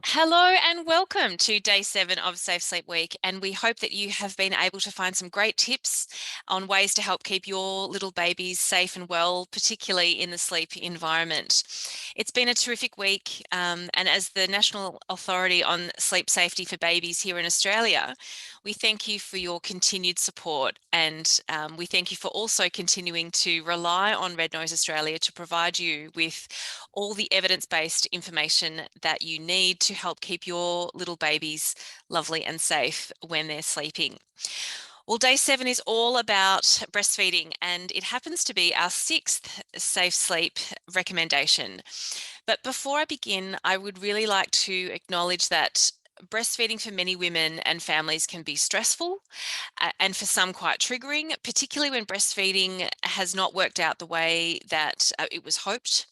Hello and welcome to day 7 of Safe Sleep Week. And we hope that you have been able to find some great tips on ways to help keep your little babies safe and well, particularly in the sleep environment. It's been a terrific week. And as the National Authority on Sleep Safety for Babies here in Australia, we thank you for your continued support. And we thank you for also continuing to rely on Red Nose Australia to provide you with all the evidence-based information that you need to help keep your little babies lovely and safe when they're sleeping. Well, day 7 is all about breastfeeding, and it happens to be our 6th safe sleep recommendation. But before I begin, I would really like to acknowledge that breastfeeding for many women and families can be stressful and for some quite triggering, particularly when breastfeeding has not worked out the way that it was hoped.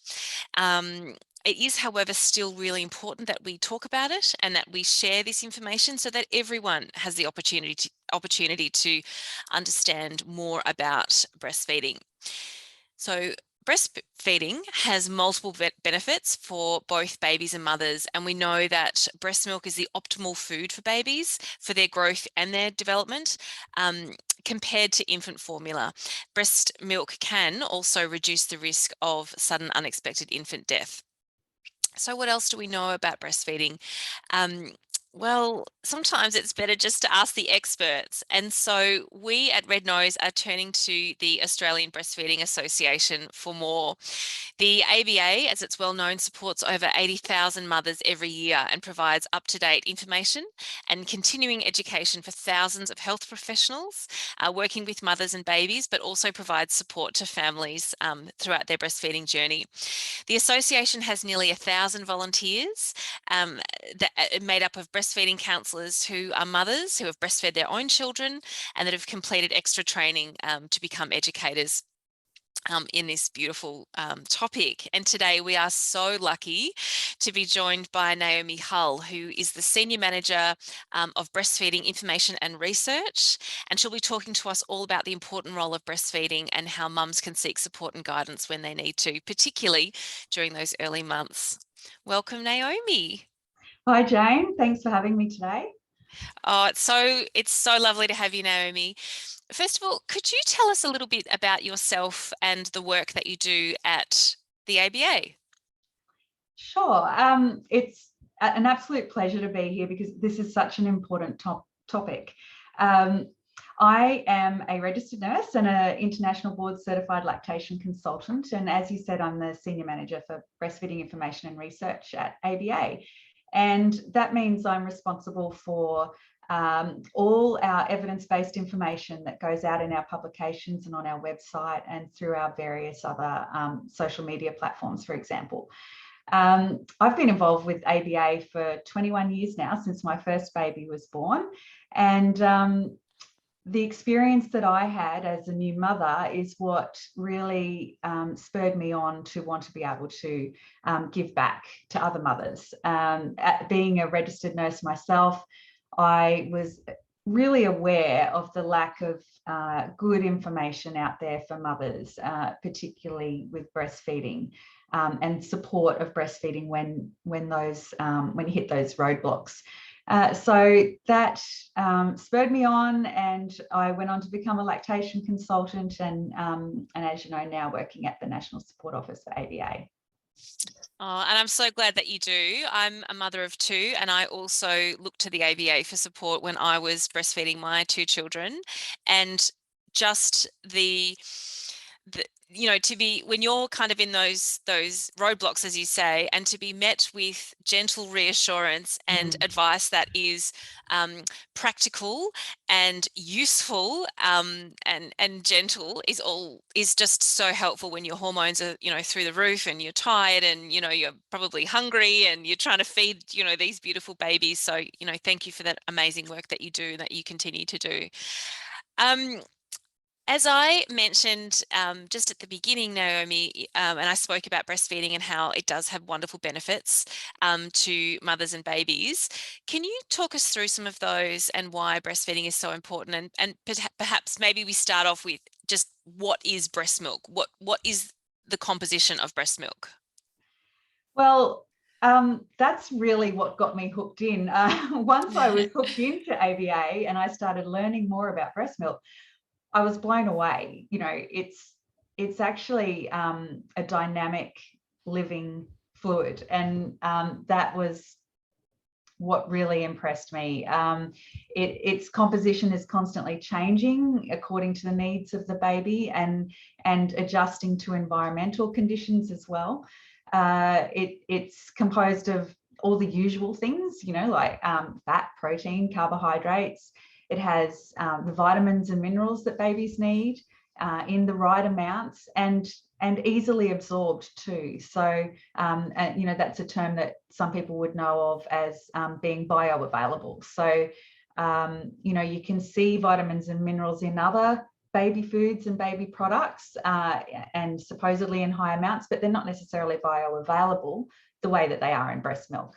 It is, however, still really important that we talk about it and that we share this information so that everyone has the opportunity to understand more about breastfeeding. So breastfeeding has multiple benefits for both babies and mothers, and we know that breast milk is the optimal food for babies for their growth and their development. Compared to infant formula, breast milk can also reduce the risk of sudden unexpected infant death. So what else do we know about breastfeeding? Um, well, sometimes it's better just to ask the experts. And so we at Red Nose are turning to the Australian Breastfeeding Association for more. The ABA, as it's well known, supports over 80,000 mothers every year and provides up-to-date information and continuing education for thousands of health professionals working with mothers and babies, but also provides support to families throughout their breastfeeding journey. The association has nearly 1,000 volunteers that made up of breastfeeding counsellors who are mothers who have breastfed their own children and that have completed extra training to become educators in this beautiful topic. And today we are so lucky to be joined by Naomi Hull, who is the Senior Manager of Breastfeeding Information and Research. And she'll be talking to us all about the important role of breastfeeding and how mums can seek support and guidance when they need to, particularly during those early months. Welcome, Naomi. Hi, Jane. Thanks for having me today. Oh, it's so lovely to have you, Naomi. First of all, could you tell us a little bit about yourself and the work that you do at the ABA? Sure. It's an absolute pleasure to be here because this is such an important topic. Um, I am a registered nurse and an international board certified lactation consultant. And as you said, I'm the Senior Manager for Breastfeeding Information and Research at ABA. And that means I'm responsible for all our evidence-based information that goes out in our publications and on our website and through our various other social media platforms, for example. I've been involved with ABA for 21 years now, since my first baby was born. And the experience that I had as a new mother is what really spurred me on to want to be able to give back to other mothers. Being a registered nurse myself, I was really aware of the lack of good information out there for mothers, particularly with breastfeeding. And support of breastfeeding when you hit those roadblocks. So that spurred me on, and I went on to become a lactation consultant, and as you know, now working at the National Support Office for ABA. Oh, and I'm so glad that you do. I'm a mother of 2, and I also looked to the ABA for support when I was breastfeeding my 2 children. And just to be when you're kind of in those roadblocks, as you say, and to be met with gentle reassurance and advice that is practical and useful and gentle is just so helpful when your hormones are through the roof and you're tired and you're probably hungry and you're trying to feed these beautiful babies. So thank you for that amazing work that you do and that you continue to do. As I mentioned just at the beginning, Naomi, and I spoke about breastfeeding and how it does have wonderful benefits to mothers and babies. Can you talk us through some of those and why breastfeeding is so important? And perhaps maybe we start off with just what is breast milk? What is the composition of breast milk? Well, That's really what got me hooked in. Once I was hooked into ABA and I started learning more about breast milk, I was blown away. You know, it's actually a dynamic living fluid, and that was what really impressed me. Its composition is constantly changing according to the needs of the baby and adjusting to environmental conditions as well. It's composed of all the usual things, you know, like fat, protein, carbohydrates. It has the vitamins and minerals that babies need in the right amounts and easily absorbed too. So, you know, that's a term that some people would know of as being bioavailable. So, you know, you can see vitamins and minerals in other baby foods and baby products and supposedly in high amounts, but they're not necessarily bioavailable the way that they are in breast milk.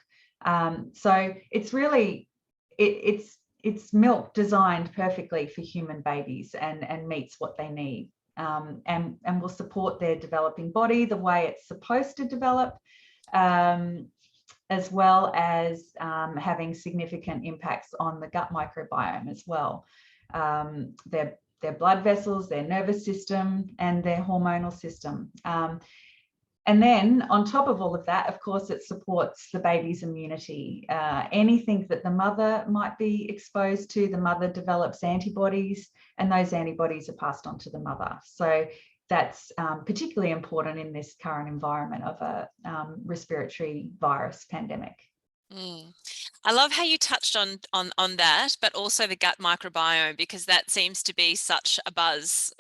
So it's really, it's milk designed perfectly for human babies and meets what they need. And will support their developing body the way it's supposed to develop, as well as having significant impacts on the gut microbiome as well. Their blood vessels, their nervous system, and their hormonal system. And then on top of all of that, of course, it supports the baby's immunity. Anything that the mother might be exposed to, the mother develops antibodies, and those antibodies are passed on to the mother. So that's particularly important in this current environment of a respiratory virus pandemic. Mm. I love how you touched on that, but also the gut microbiome, because that seems to be such a buzz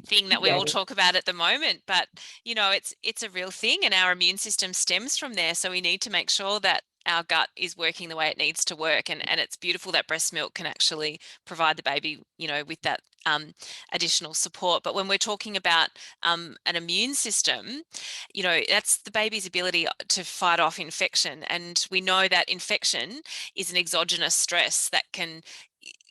thing that we all talk about at the moment. But you know, it's a real thing, and our immune system stems from there. So we need to make sure that our gut is working the way it needs to work, and it's beautiful that breast milk can actually provide the baby, you know, with that additional support. But when we're talking about an immune system, you know, that's the baby's ability to fight off infection. And we know that infection is an exogenous stress that can,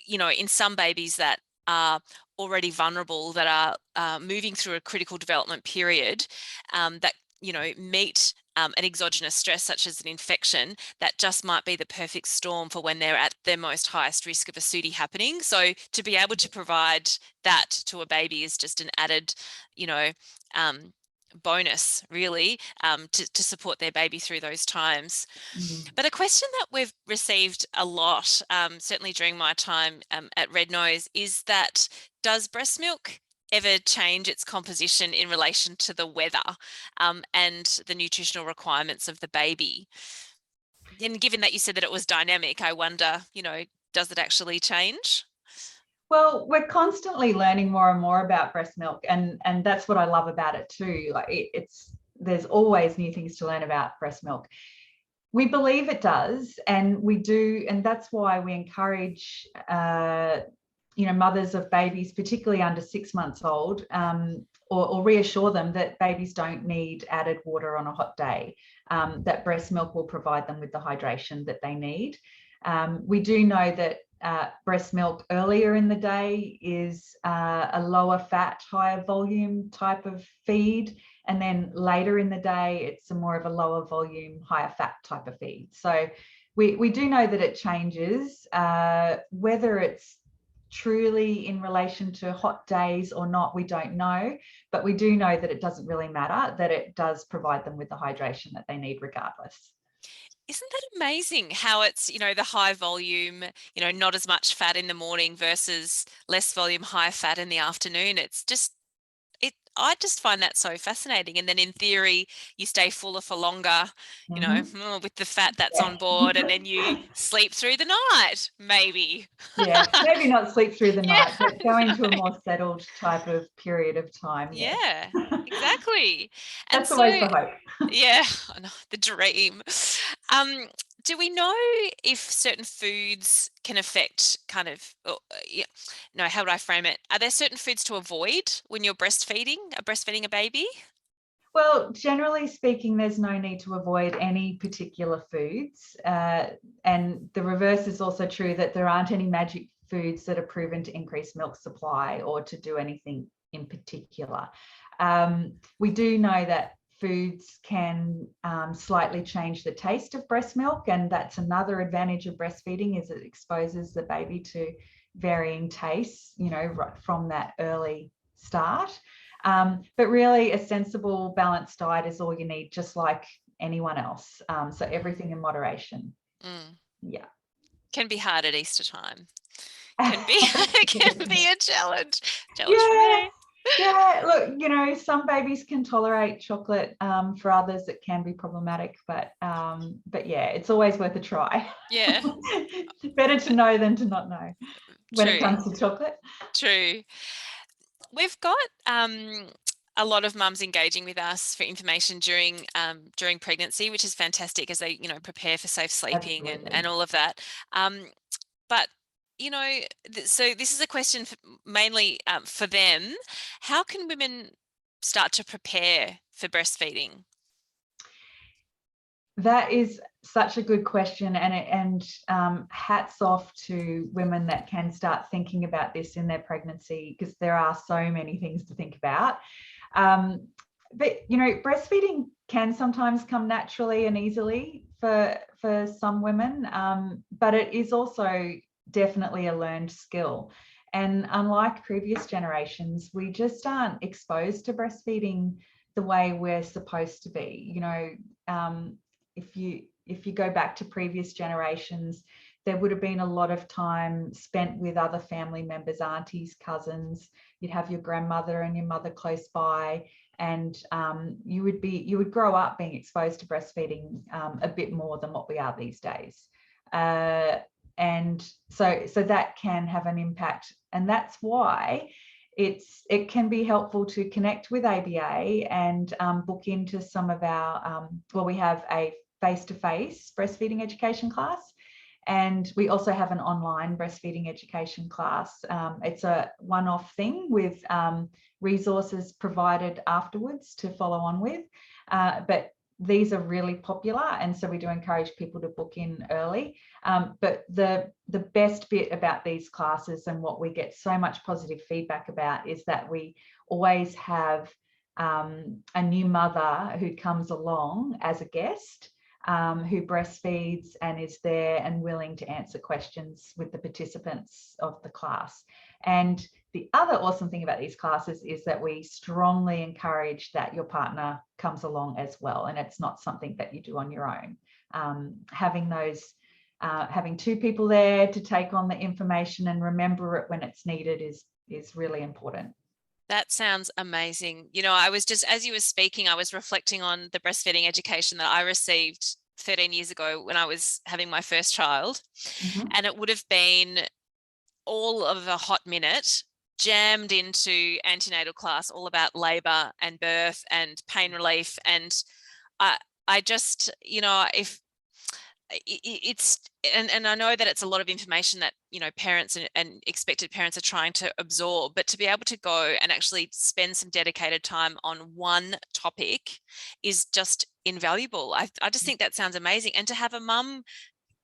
you know, in some babies that are already vulnerable, that are moving through a critical development period, that, you know, meet an exogenous stress such as an infection, that just might be the perfect storm for when they're at their most highest risk of a SUDI happening. So to be able to provide that to a baby is just an added, you know, bonus really, to support their baby through those times. But a question that we've received a lot, certainly during my time at Red Nose, is that does breast milk ever change its composition in relation to the weather and the nutritional requirements of the baby? And given that you said that it was dynamic, I wonder, you know, does it actually change? Well, we're constantly learning more and more about breast milk, and that's what I love about it too. Like there's always new things to learn about breast milk. We believe it does, and we do, and that's why we encourage you know, mothers of babies, particularly under 6 months old, or reassure them that babies don't need added water on a hot day, that breast milk will provide them with the hydration that they need. We do know that breast milk earlier in the day is a lower fat, higher volume type of feed. And then later in the day, it's a more of a lower volume, higher fat type of feed. So we do know that it changes. Whether it's truly in relation to hot days or not, we don't know. But we do know that it doesn't really matter, that it does provide them with the hydration that they need regardless. Isn't that amazing how it's, you know, the high volume, you know, not as much fat in the morning versus less volume, higher fat in the afternoon? It's just, I just find that so fascinating. And then in theory, you stay fuller for longer, you know, with the fat that's on board, and then you sleep through the night, maybe. Yeah, maybe not sleep through the Yeah, night, but go into a no. more settled type of period of time. Yes. Yeah, exactly. And That's so, always the hope. yeah, I know, the dream. Um, do we know if certain foods can affect kind of, yeah, no, how would I frame it? Are there certain foods to avoid when you're breastfeeding a baby? Well, generally speaking, there's no need to avoid any particular foods. And the reverse is also true, that there aren't any magic foods that are proven to increase milk supply or to do anything in particular. We do know that foods can slightly change the taste of breast milk, and that's another advantage of breastfeeding, is it exposes the baby to varying tastes, right from that early start. But really, a sensible, balanced diet is all you need, just like anyone else. So everything in moderation. Mm. Yeah. Can be hard at Easter time. Can be can be a challenge. Challenge for Yeah. me. Yeah, look, some babies can tolerate chocolate. For others, it can be problematic. But yeah, it's always worth a try. Yeah. Better to know than to not know when it True. comes to chocolate. True. We've got a lot of mums engaging with us for information during pregnancy, which is fantastic as they prepare for safe sleeping and Absolutely. all of that. But so this is a question mainly for them. How can women start to prepare for breastfeeding? That is such a good question, and hats off to women that can start thinking about this in their pregnancy, because there are so many things to think about. But breastfeeding can sometimes come naturally and easily for some women, but it is also definitely a learned skill. And unlike previous generations, we just aren't exposed to breastfeeding the way we're supposed to be. If you go back to previous generations, there would have been a lot of time spent with other family members, aunties, cousins. You'd have your grandmother and your mother close by, and you would grow up being exposed to breastfeeding a bit more than what we are these days. And so that can have an impact, and that's why it can be helpful to connect with ABA and book into some of our we have a face-to-face breastfeeding education class, and we also have an online breastfeeding education class. It's a one-off thing with resources provided afterwards to follow on with, but these are really popular, and so we do encourage people to book in early. But the best bit about these classes, and what we get so much positive feedback about, is that we always have a new mother who comes along as a guest, who breastfeeds and is there and willing to answer questions with the participants of the class. And the other awesome thing about these classes is that we strongly encourage that your partner comes along as well, and it's not something that you do on your own. Having two people there to take on the information and remember it when it's needed is really important. That sounds amazing. I was just, as you were speaking, I was reflecting on the breastfeeding education that I received 13 years ago when I was having my first child. Mm-hmm. And it would have been all of a hot minute jammed into antenatal class, all about labor and birth and pain relief. And I just, if it's and I know that it's a lot of information that parents and expected parents are trying to absorb, but to be able to go and actually spend some dedicated time on one topic is just invaluable. I just think that sounds amazing. And to have a mum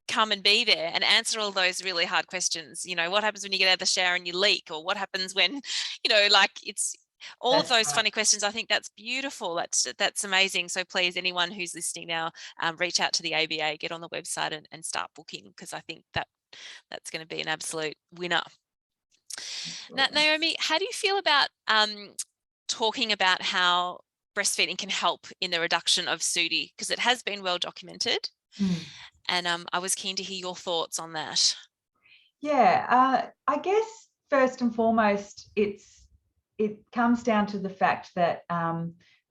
come and be there and answer all those really hard questions, what happens when you get out of the shower and you leak, or what happens when it's all of That's those right. funny questions. I think that's beautiful. That's amazing. So please, anyone who's listening now, reach out to the ABA, get on the website and start booking, because I think that's going to be an absolute winner. Now, Absolutely. Naomi, how do you feel about talking about how breastfeeding can help in the reduction of SUDI, because it has been well documented? And I was keen to hear your thoughts on that. Yeah, I guess first and foremost, it comes down to the fact that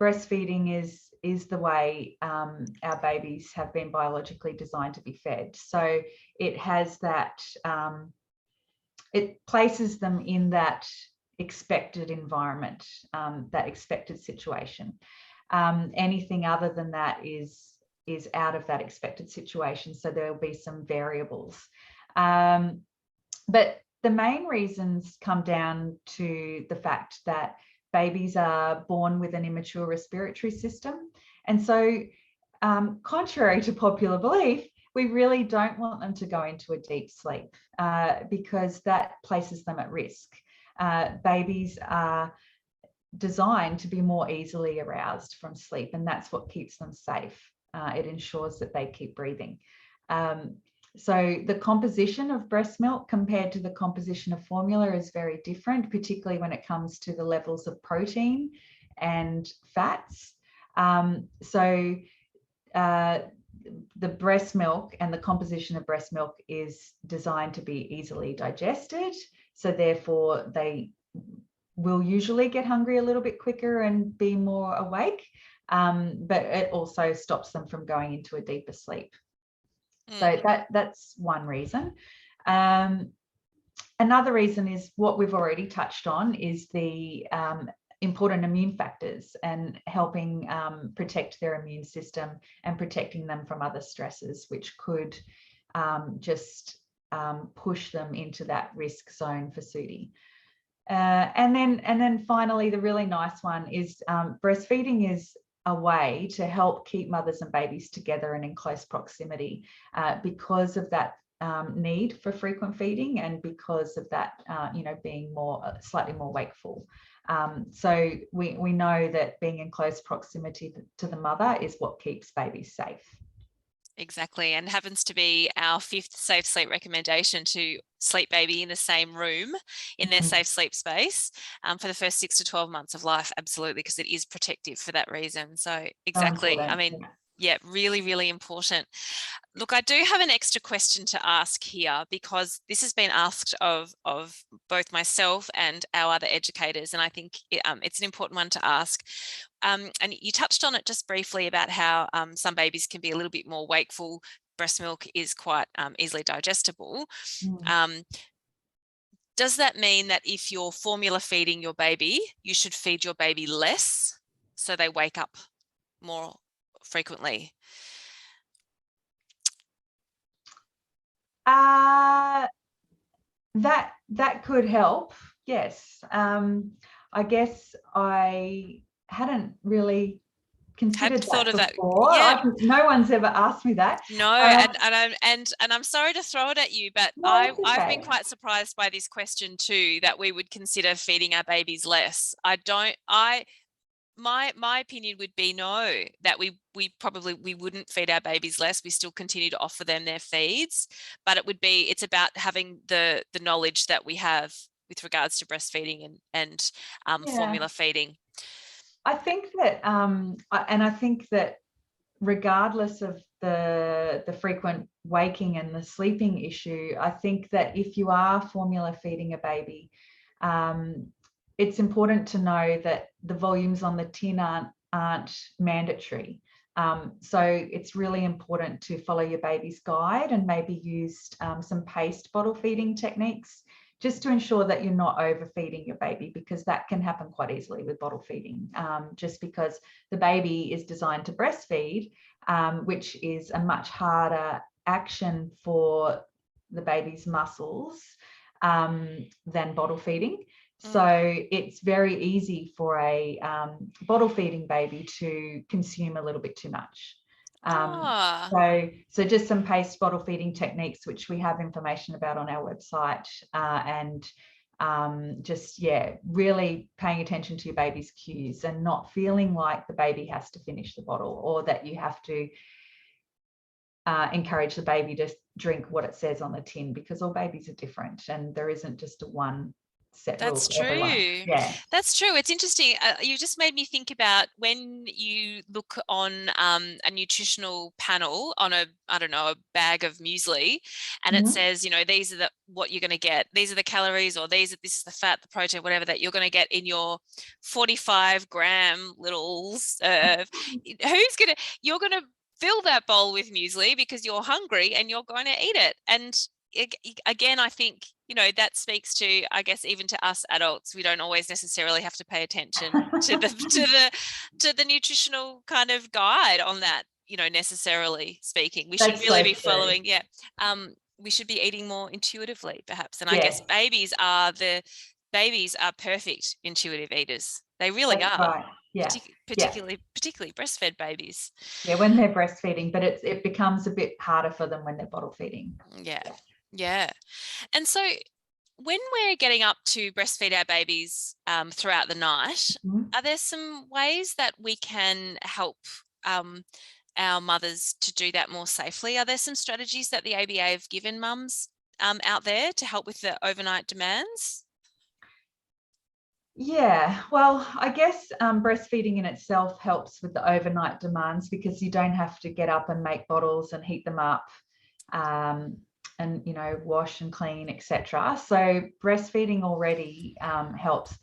breastfeeding is the way our babies have been biologically designed to be fed. So it has that, it places them in that expected environment, that expected situation. Anything other than that is out of that expected situation. So there will be some variables. But the main reasons come down to the fact that babies are born with an immature respiratory system. And so, contrary to popular belief, we really don't want them to go into a deep sleep because that places them at risk. Babies are designed to be more easily aroused from sleep, and that's what keeps them safe. It ensures that they keep breathing. So the composition of breast milk compared to the composition of formula is very different, particularly when it comes to the levels of protein and fats. The breast milk and the composition of breast milk is designed to be easily digested. So therefore, they will usually get hungry a little bit quicker and be more awake. But it also stops them from going into a deeper sleep. So that's one reason. Another reason is what we've already touched on, is the important immune factors and helping protect their immune system and protecting them from other stresses, which could just push them into that risk zone for SUDI. And then finally, the really nice one is breastfeeding is a way to help keep mothers and babies together and in close proximity because of that need for frequent feeding, and because of that, being slightly more wakeful. So we know that being in close proximity to the mother is what keeps babies safe. Exactly, and happens to be our 5th safe sleep recommendation, to sleep baby in the same room in their safe sleep space for the first 6 to 12 months of life. Absolutely, because it is protective for that reason. So exactly, I mean, yeah, really, really important. Look, I do have an extra question to ask here, because this has been asked of both myself and our other educators, and I think it's an important one to ask. And you touched on it just briefly about how some babies can be a little bit more wakeful. Breast milk is quite easily digestible. Does that mean that if you're formula feeding your baby, you should feed your baby less so they wake up more frequently? That could help, yes. I guess I hadn't really considered Thought of that. before. Yeah. No one's ever asked me that. No, and I'm sorry to throw it at you, but No, it's I've been okay. quite surprised by this question too, that we would consider feeding our babies less. My opinion would be no, that we wouldn't feed our babies less. We still continue to offer them their feeds, but it's about having the knowledge that we have with regards to breastfeeding and formula feeding. I think that regardless of the frequent waking and the sleeping issue, I think that if you are formula feeding a baby, it's important to know that the volumes on the tin aren't mandatory. So it's really important to follow your baby's guide and maybe use some paced bottle feeding techniques, just to ensure that you're not overfeeding your baby, because that can happen quite easily with bottle feeding, just because the baby is designed to breastfeed, which is a much harder action for the baby's muscles than bottle feeding. So it's very easy for a bottle feeding baby to consume a little bit too much. So just some paced bottle feeding techniques, which we have information about on our website, and just, really paying attention to your baby's cues and not feeling like the baby has to finish the bottle, or that you have to encourage the baby to drink what it says on the tin, because all babies are different and there isn't just a one set rule for everyone. Yeah, that's true. It's interesting. You just made me think about when you look on a nutritional panel on a bag of muesli, and it says, these are what you're going to get. These are the calories, or this is the fat, the protein, whatever, that you're going to get in your 45-gram little serve. You're going to fill that bowl with muesli because you're hungry and you're going to eat it. And again, I think, that speaks to, I guess, even to us adults, we don't always necessarily have to pay attention to the nutritional kind of guide on that, necessarily speaking. We should really be following. Yeah. We should be eating more intuitively, perhaps. And I guess babies are perfect intuitive eaters. They really are. Right. Yeah. Particularly breastfed babies. Yeah, when they're breastfeeding, but it becomes a bit harder for them when they're bottle feeding. Yeah. And so When we're getting up to breastfeed our babies throughout the night, Mhm. are there some ways that we can help um, our mothers to do that more safely? Are there some strategies that the ABA have given mums out there to help with the overnight demands? Yeah, well, I guess breastfeeding in itself helps with the overnight demands because you don't have to get up and make bottles and heat them up, um, and wash and clean, etc. So breastfeeding already helps.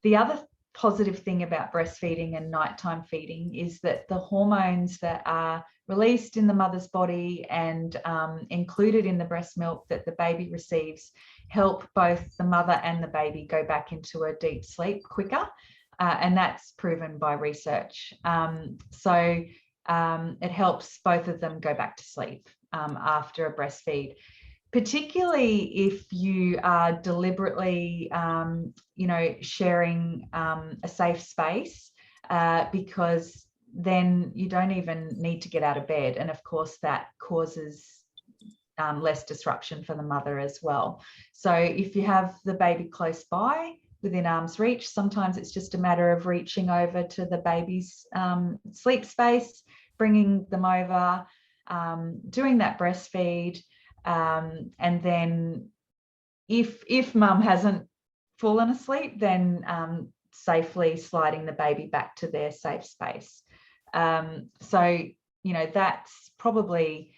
The other positive thing about breastfeeding and nighttime feeding is that the hormones that are released in the mother's body and included in the breast milk that the baby receives help both the mother and the baby go back into a deep sleep quicker. And that's proven by research. It helps both of them go back to sleep after a breastfeed, particularly if you are deliberately, sharing a safe space, because then you don't even need to get out of bed. And of course, that causes less disruption for the mother as well. So if you have the baby close by, within arm's reach, sometimes it's just a matter of reaching over to the baby's sleep space, bringing them over, doing that breastfeed, and then if mum hasn't fallen asleep, then safely sliding the baby back to their safe space. That's probably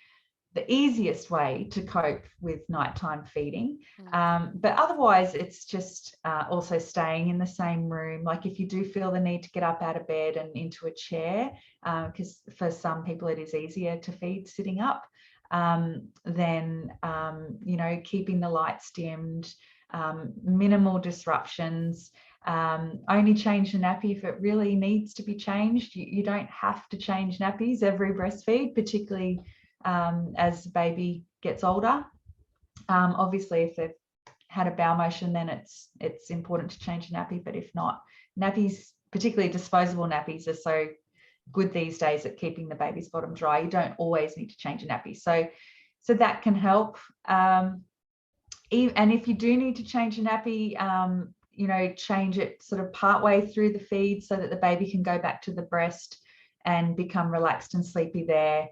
the easiest way to cope with nighttime feeding. Mm. But otherwise, it's just also staying in the same room. Like if you do feel the need to get up out of bed and into a chair, because for some people it is easier to feed sitting up, then keeping the lights dimmed, minimal disruptions. Only change the nappy if it really needs to be changed. You don't have to change nappies every breastfeed, particularly as the baby gets older. Obviously, if they've had a bowel motion, then it's important to change a nappy. But if not, nappies, particularly disposable nappies, are so good these days at keeping the baby's bottom dry. You don't always need to change a nappy. So that can help. And if you do need to change a nappy, change it sort of partway through the feed so that the baby can go back to the breast and become relaxed and sleepy there,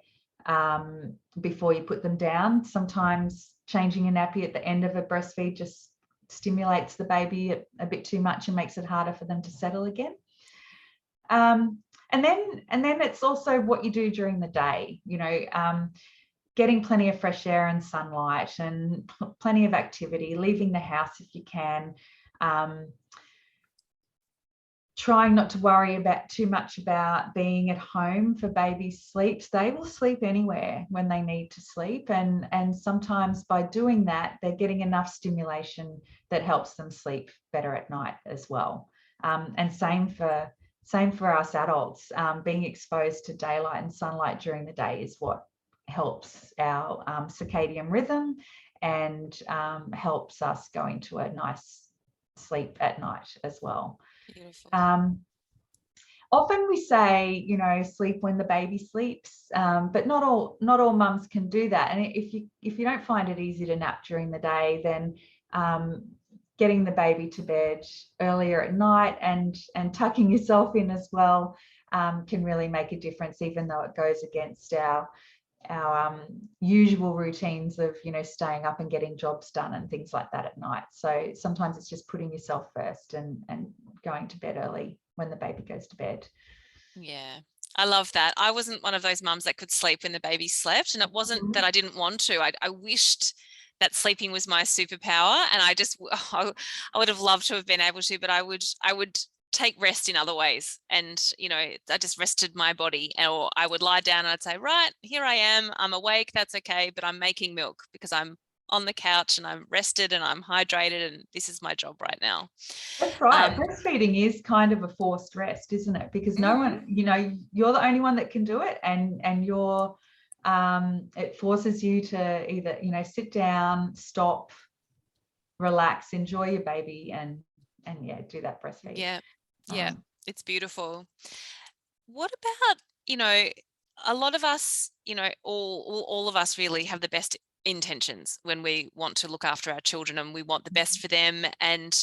before you put them down. Sometimes changing a nappy at the end of a breastfeed just stimulates the baby a bit too much and makes it harder for them to settle again. And then it's also what you do during the day, getting plenty of fresh air and sunlight and plenty of activity, leaving the house if you can, trying not to worry about too much about being at home for babies' sleeps. They will sleep anywhere when they need to sleep, and sometimes by doing that, they're getting enough stimulation that helps them sleep better at night as well. And same for us adults. Being exposed to daylight and sunlight during the day is what helps our circadian rhythm and helps us go into a nice sleep at night as well. Beautiful. Um, Often we say, sleep when the baby sleeps, but not all mums can do that. And if you don't find it easy to nap during the day, then getting the baby to bed earlier at night and tucking yourself in as well can really make a difference, even though it goes against our usual routines of staying up and getting jobs done and things like that at night. So sometimes it's just putting yourself first and going to bed early when the baby goes to bed. Yeah, I love that. I wasn't one of those mums that could sleep when the baby slept, and it wasn't that I didn't want to. I wished that sleeping was my superpower, and I would have loved to have been able to, but I would take rest in other ways. And I just rested my body, or I would lie down and I'd say, right, here I am, I'm awake, that's okay, but I'm making milk because I'm on the couch and I'm rested and I'm hydrated, and this is my job right now. That's right. Um, Breastfeeding is kind of a forced rest, isn't it? Because no mhm. one, you're the only one that can do it, and you're it forces you to either sit down, stop, relax, enjoy your baby, and yeah, do that breastfeed. Yeah, yeah, Um, it's beautiful. What about, a lot of us, all of us really have the best intentions when we want to look after our children and we want the best for them. And,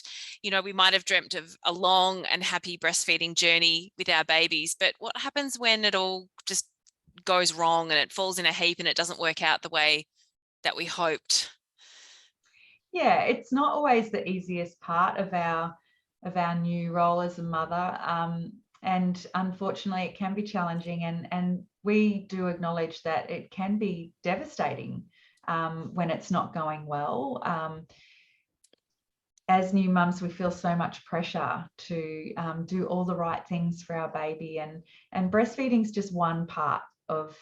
you know, we might have dreamt of a long and happy breastfeeding journey with our babies, but what happens when it all just goes wrong and it falls in a heap and it doesn't work out the way that we hoped? Yeah, it's not always the easiest part of our new role as a mother. And unfortunately, it can be challenging, and we do acknowledge that it can be devastating when it's not going well. As new mums, we feel so much pressure to do all the right things for our baby, and breastfeeding is just one part of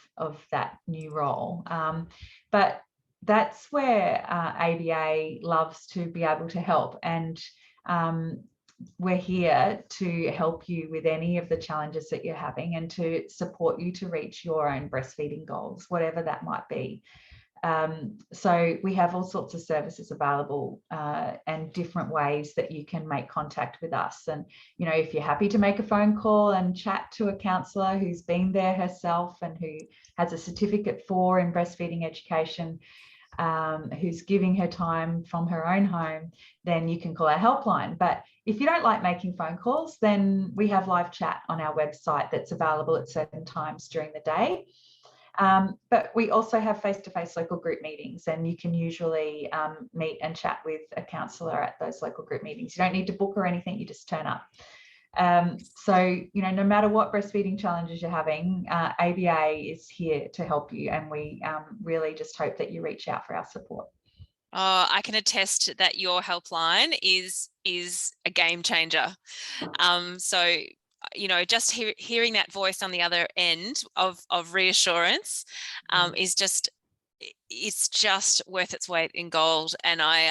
that new role. But that's where ABA loves to be able to help, and we're here to help you with any of the challenges that you're having and to support you to reach your own breastfeeding goals, whatever that might be. So we have all sorts of services available and different ways that you can make contact with us. And, you know, if you're happy to make a phone call and chat to a counsellor who's been there herself and who has a certificate in breastfeeding education, who's giving her time from her own home, then you can call our helpline. But if you don't like making phone calls, then we have live chat on our website that's available at certain times during the day. But we also have face-to-face local group meetings, and you can usually meet and chat with a counsellor at those local group meetings. You don't need to book or anything, you just turn up. So, you know, no matter what breastfeeding challenges you're having, ABA is here to help you, and we really just hope that you reach out for our support. Oh, I can attest that your helpline is a game changer. So, you know, just hearing that voice on the other end of reassurance is just, it's just worth its weight in gold. And I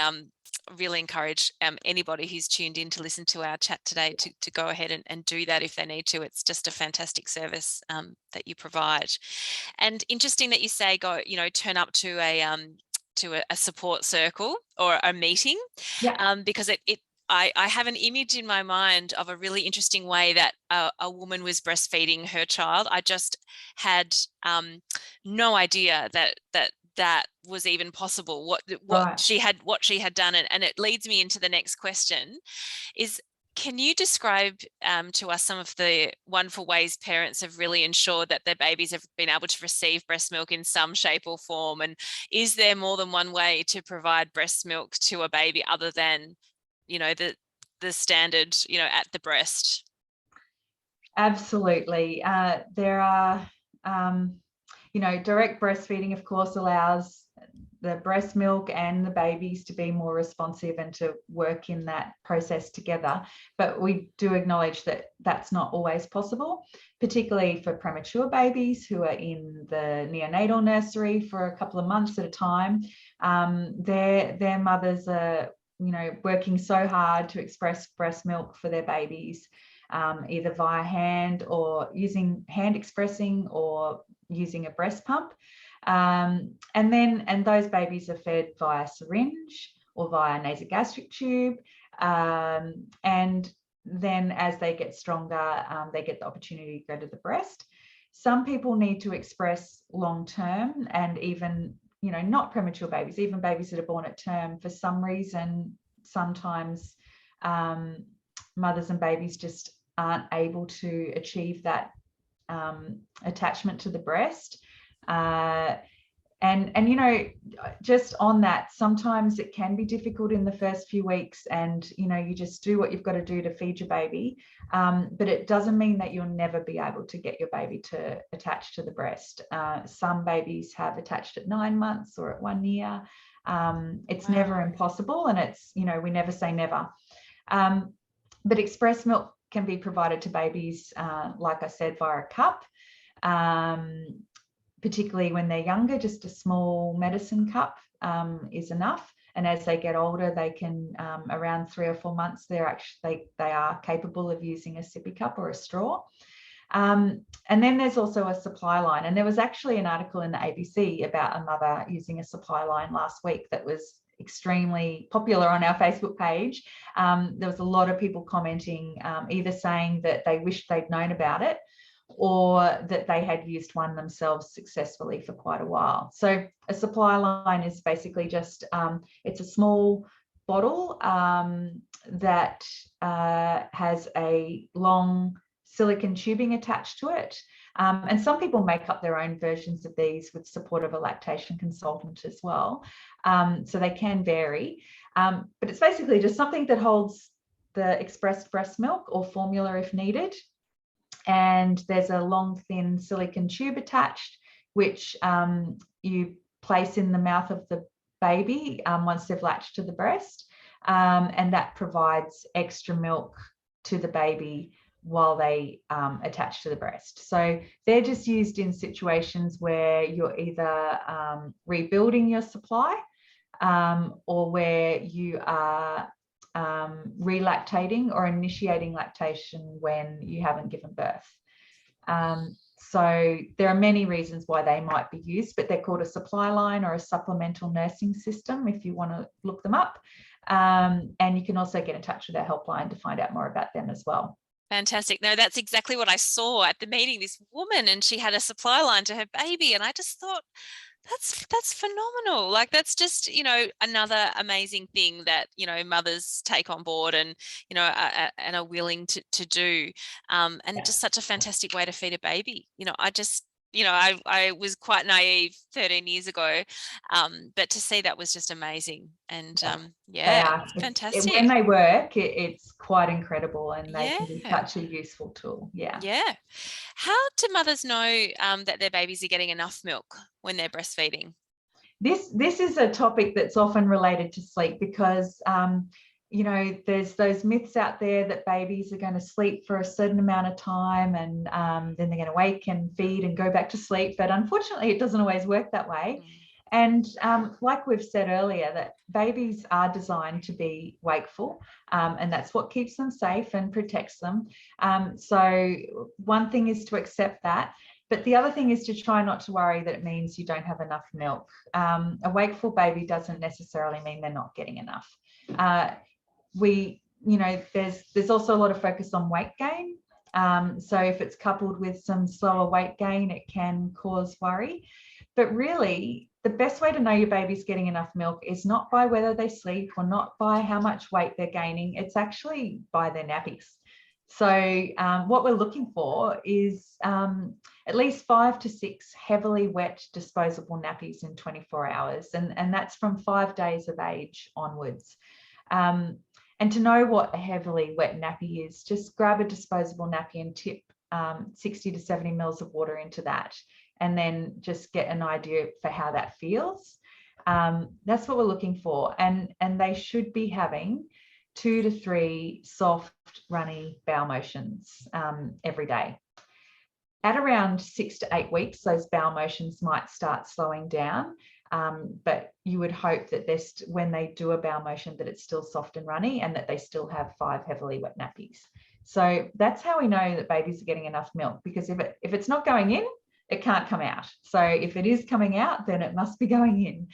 really encourage anybody who's tuned in to listen to our chat today to go ahead and do that if they need to. It's just a fantastic service that you provide. And interesting that you say turn up to a support circle or a meeting, Yeah. because I have an image in my mind of a really interesting way that a woman was breastfeeding her child. I just had no idea that was even possible. What Right. she had done, and it leads me into the next question: is can you describe to us some of the wonderful ways parents have really ensured that their babies have been able to receive breast milk in some shape or form? And is there more than one way to provide breast milk to a baby other than, you know, the standard, you know, at the breast? Absolutely. There are, you know, direct breastfeeding, of course, allows the breast milk and the babies to be more responsive and to work in that process together. But we do acknowledge that that's not always possible, particularly for premature babies who are in the neonatal nursery for a couple of months at a time. Their mothers are, you know, working so hard to express breast milk for their babies, either via hand or using hand expressing or using a breast pump. And those babies are fed via syringe or via nasogastric tube. And then as they get stronger, they get the opportunity to go to the breast. Some people need to express long term, and even, you know, not premature babies, even babies that are born at term, for some reason, sometimes mothers and babies just aren't able to achieve that attachment to the breast. And you know, just on that, sometimes it can be difficult in the first few weeks, and you know, you just do what you've got to do to feed your baby, but it doesn't mean that you'll never be able to get your baby to attach to the breast. Some babies have attached at 9 months or at 1 year. It's never impossible, and it's, you know, we never say never. But express milk can be provided to babies, like I said, via a cup. Particularly when they're younger, just a small medicine cup is enough. And as they get older, they can, around 3 or 4 months, they are capable of using a sippy cup or a straw. And then there's also a supply line. And there was actually an article in the ABC about a mother using a supply line last week that was extremely popular on our Facebook page. There was a lot of people commenting, either saying that they wished they'd known about it, or that they had used one themselves successfully for quite a while. So a supply line is basically just, it's a small bottle that has a long silicone tubing attached to it. And some people make up their own versions of these with support of a lactation consultant as well. So they can vary. But it's basically just something that holds the expressed breast milk or formula if needed. And there's a long, thin silicone tube attached, which you place in the mouth of the baby once they've latched to the breast. And that provides extra milk to the baby while they attach to the breast. So they're just used in situations where you're either rebuilding your supply or where you are relactating or initiating lactation when you haven't given birth. So there are many reasons why they might be used, but they're called a supply line or a supplemental nursing system if you want to look them up. And you can also get in touch with our helpline to find out more about them as well. Fantastic. No, that's exactly what I saw at the meeting, this woman, and she had a supply line to her baby. And I just thought, that's phenomenal. Like, that's just, another amazing thing that, mothers take on board and, and are willing to do. And just such a fantastic way to feed a baby. I was quite naive 13 years ago, but to see that was just amazing. And They are. fantastic. When they work, it's quite incredible, and they Yeah. can be such a useful tool. Yeah. Yeah. How do mothers know that their babies are getting enough milk when they're breastfeeding? This is a topic that's often related to sleep because there's those myths out there that babies are going to sleep for a certain amount of time and then they're going to wake and feed and go back to sleep. But unfortunately, it doesn't always work that way. And like we've said earlier, that babies are designed to be wakeful, and that's what keeps them safe and protects them. So one thing is to accept that. But the other thing is to try not to worry that it means you don't have enough milk. A wakeful baby doesn't necessarily mean they're not getting enough. There's also a lot of focus on weight gain. So if it's coupled with some slower weight gain, it can cause worry. But really, the best way to know your baby's getting enough milk is not by whether they sleep or not by how much weight they're gaining. It's actually by their nappies. So what we're looking for is at least 5 to 6 heavily wet disposable nappies in 24 hours. And that's from 5 days of age onwards. And to know what a heavily wet nappy is, just grab a disposable nappy and tip 60 to 70 mils of water into that, and then just get an idea for how that feels. That's what we're looking for. And they should be having 2 to 3 soft, runny bowel motions every day. At around 6 to 8 weeks, those bowel motions might start slowing down. But you would hope that when they do a bowel motion, that it's still soft and runny and that they still have 5 heavily wet nappies. So that's how we know that babies are getting enough milk, because if it's not going in, it can't come out. So if it is coming out, then it must be going in.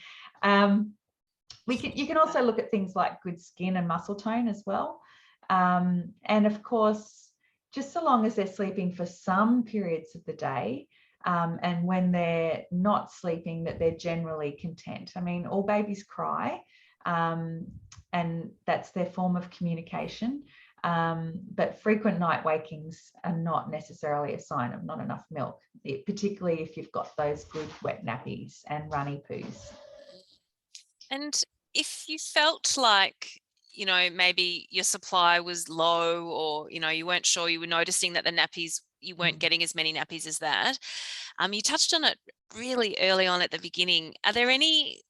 You can also look at things like good skin and muscle tone as well. And of course, just so long as they're sleeping for some periods of the day, and when they're not sleeping, that they're generally content. I mean, all babies cry, and that's their form of communication. But frequent night wakings are not necessarily a sign of not enough milk, particularly if you've got those good wet nappies and runny poos. And if you felt like, maybe your supply was low, or, you weren't sure, you were noticing that the nappies, you weren't getting as many nappies as that. You touched on it really early on at the beginning. Are there any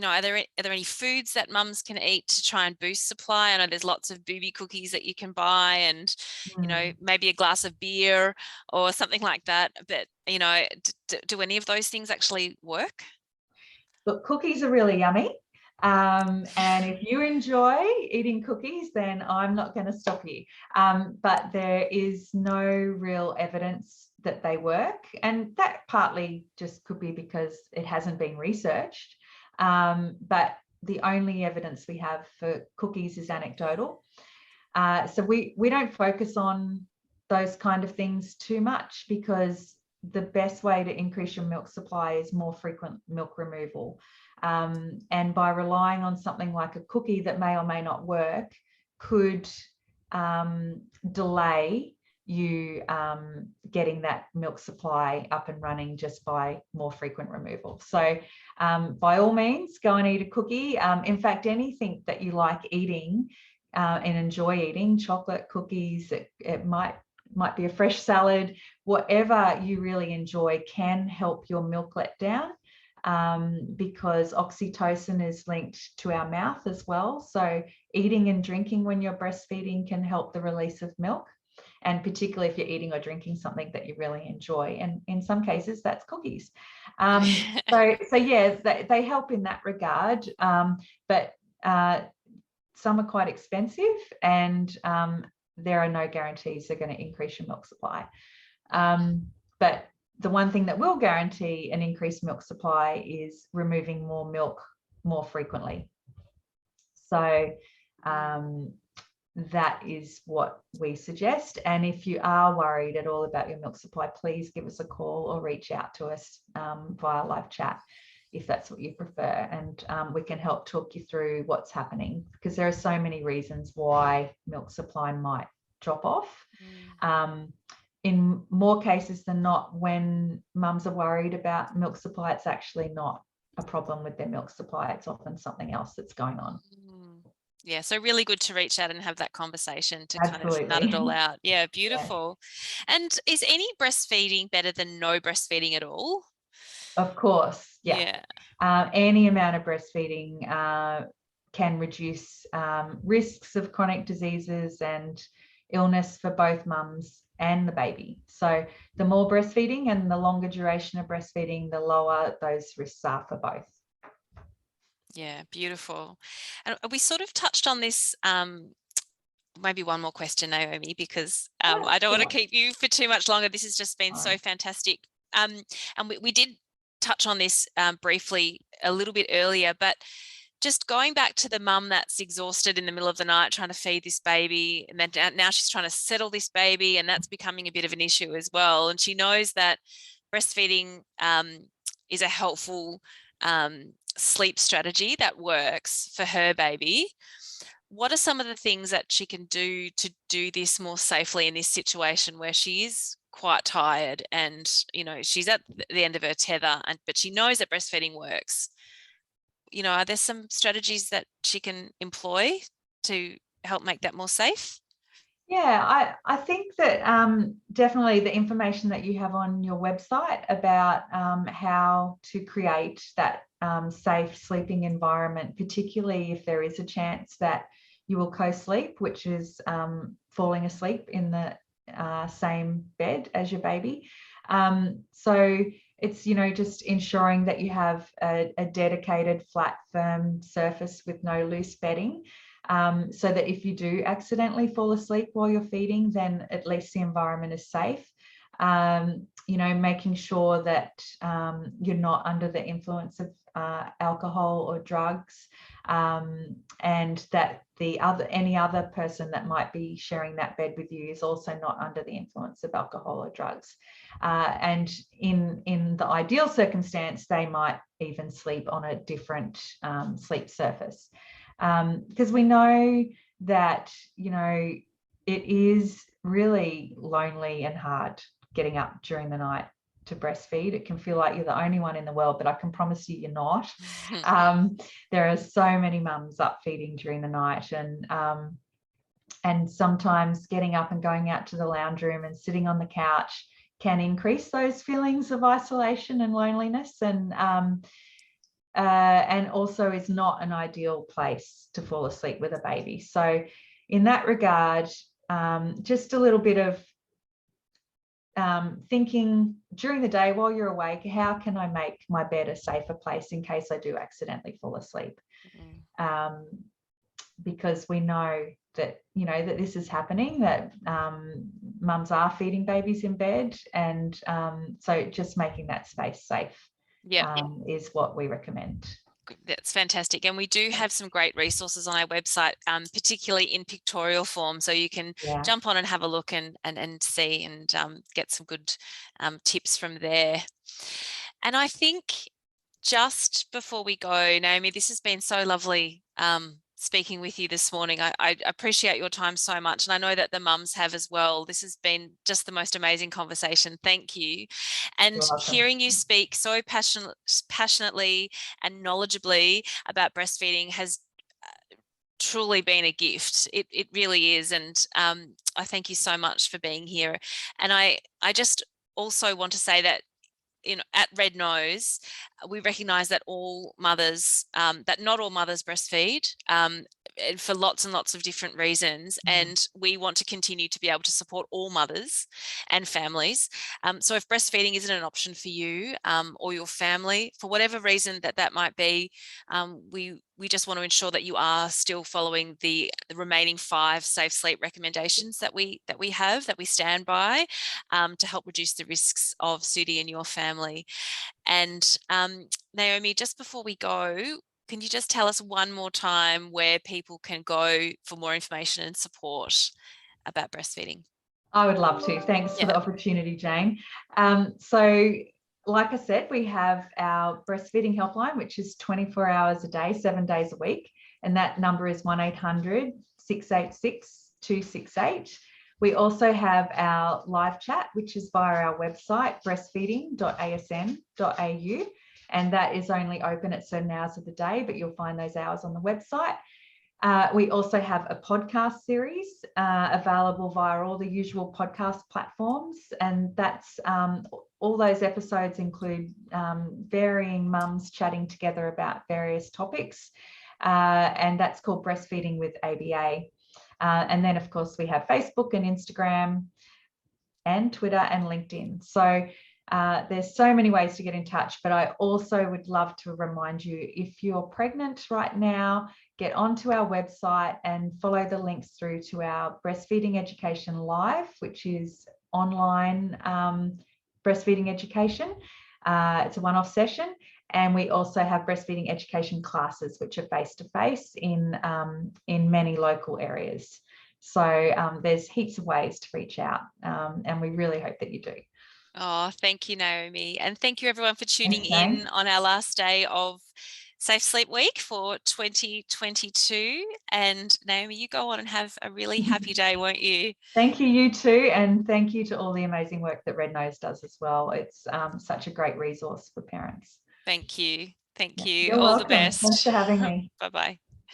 are there any foods that mums can eat to try and boost supply? I know there's lots of booby cookies that you can buy, and maybe a glass of beer or something like that. But do any of those things actually work? Look, cookies are really yummy. And if you enjoy eating cookies, then I'm not going to stop you. But there is no real evidence that they work. And that partly just could be because it hasn't been researched. But the only evidence we have for cookies is anecdotal. So we don't focus on those kind of things too much, because the best way to increase your milk supply is more frequent milk removal. And by relying on something like a cookie that may or may not work could delay you getting that milk supply up and running just by more frequent removal. So by all means, go and eat a cookie. In fact, anything that you like eating and enjoy eating, chocolate, cookies, it might be a fresh salad, whatever you really enjoy can help your milk letdown, because oxytocin is linked to our mouth as well. So eating and drinking when you're breastfeeding can help the release of milk, and particularly if you're eating or drinking something that you really enjoy. And in some cases, that's cookies. So yeah, they help in that regard, but some are quite expensive, and there are no guarantees they're going to increase your milk supply. But the one thing that will guarantee an increased milk supply is removing more milk more frequently. So that is what we suggest. And if you are worried at all about your milk supply, please give us a call or reach out to us via live chat if that's what you prefer. And we can help talk you through what's happening, because there are so many reasons why milk supply might drop off. In more cases than not, when mums are worried about milk supply, it's actually not a problem with their milk supply. It's often something else that's going on. Yeah, so really good to reach out and have that conversation to Absolutely. kind of nut it all out. Yeah, beautiful. Yeah. And is any breastfeeding better than no breastfeeding at all? Of course, yeah. Any amount of breastfeeding can reduce risks of chronic diseases and illness for both mums and the baby. So the more breastfeeding and the longer duration of breastfeeding, the lower those risks are for both. Yeah, beautiful. And we sort of touched on this, maybe one more question, Naomi, because I don't want to keep you for too much longer. This has just been so fantastic. And we did touch on this briefly a little bit earlier, but just going back to the mum that's exhausted in the middle of the night trying to feed this baby, and then now she's trying to settle this baby, and that's becoming a bit of an issue as well. And she knows that breastfeeding is a helpful sleep strategy that works for her baby. What are some of the things that she can do to do this more safely in this situation where she is quite tired and, you know, she's at the end of her tether, but she knows that breastfeeding works? You know, are there some strategies that she can employ to help make that more safe? Yeah, I think that definitely the information that you have on your website about how to create that safe sleeping environment, particularly if there is a chance that you will co-sleep, which is falling asleep in the same bed as your baby. So it's, you know, just ensuring that you have a dedicated flat, firm surface with no loose bedding. So that if you do accidentally fall asleep while you're feeding, then at least the environment is safe. You know, making sure that you're not under the influence of alcohol or drugs, and that any other person that might be sharing that bed with you is also not under the influence of alcohol or drugs. And in the ideal circumstance, they might even sleep on a different sleep surface. Because we know that, you know, it is really lonely and hard getting up during the night to breastfeed. It can feel like you're the only one in the world, but I can promise you, you're not. There are so many mums up feeding during the night, and sometimes getting up and going out to the lounge room and sitting on the couch can increase those feelings of isolation and loneliness, and also is not an ideal place to fall asleep with a baby. So in that regard, just a little bit of thinking during the day while you're awake, how can I make my bed a safer place in case I do accidentally fall asleep? Because we know that, you know, that this is happening, that mums are feeding babies in bed, and so just making that space safe is what we recommend. That's fantastic. And we do have some great resources on our website, particularly in pictorial form. So you can jump on and have a look and see and get some good tips from there. And I think just before we go, Naomi, this has been so lovely speaking with you this morning. I appreciate your time so much. And I know that the mums have as well. This has been just the most amazing conversation. Thank you. And hearing you speak so passionately and knowledgeably about breastfeeding has truly been a gift. It really is. And I thank you so much for being here. And I just also want to say that at Red Nose, we recognise that all mothers, that not all mothers breastfeed, for lots and lots of different reasons. And we want to continue to be able to support all mothers and families. So if breastfeeding isn't an option for you or your family, for whatever reason that might be, we just want to ensure that you are still following the remaining 5 safe sleep recommendations that we stand by to help reduce the risks of SUDI in your family. And Naomi, just before we go, can you just tell us one more time where people can go for more information and support about breastfeeding? I would love to. Thanks for the opportunity, Jane. So like I said, we have our breastfeeding helpline, which is 24 hours a day, 7 days a week. And that number is 1-800-686-268. We also have our live chat, which is via our website, breastfeeding.asn.au. And that is only open at certain hours of the day, but you'll find those hours on the website. We also have a podcast series available via all the usual podcast platforms. And that's all those episodes include varying mums chatting together about various topics. And that's called Breastfeeding with ABA. And then, of course, we have Facebook and Instagram and Twitter and LinkedIn. So there's so many ways to get in touch, but I also would love to remind you, if you're pregnant right now, get onto our website and follow the links through to our Breastfeeding Education Live, which is online breastfeeding education. It's a one-off session. And we also have breastfeeding education classes, which are face-to-face in many local areas. So there's heaps of ways to reach out, and we really hope that you do. Oh, thank you, Naomi. And thank you everyone for tuning in on our last day of Safe Sleep Week for 2022. And Naomi, you go on and have a really happy day, won't you? Thank you, you too. And thank you to all the amazing work that Red Nose does as well. It's such a great resource for parents. Thank you. Thank you. You're All welcome. the best. Thanks for having me. Bye-bye.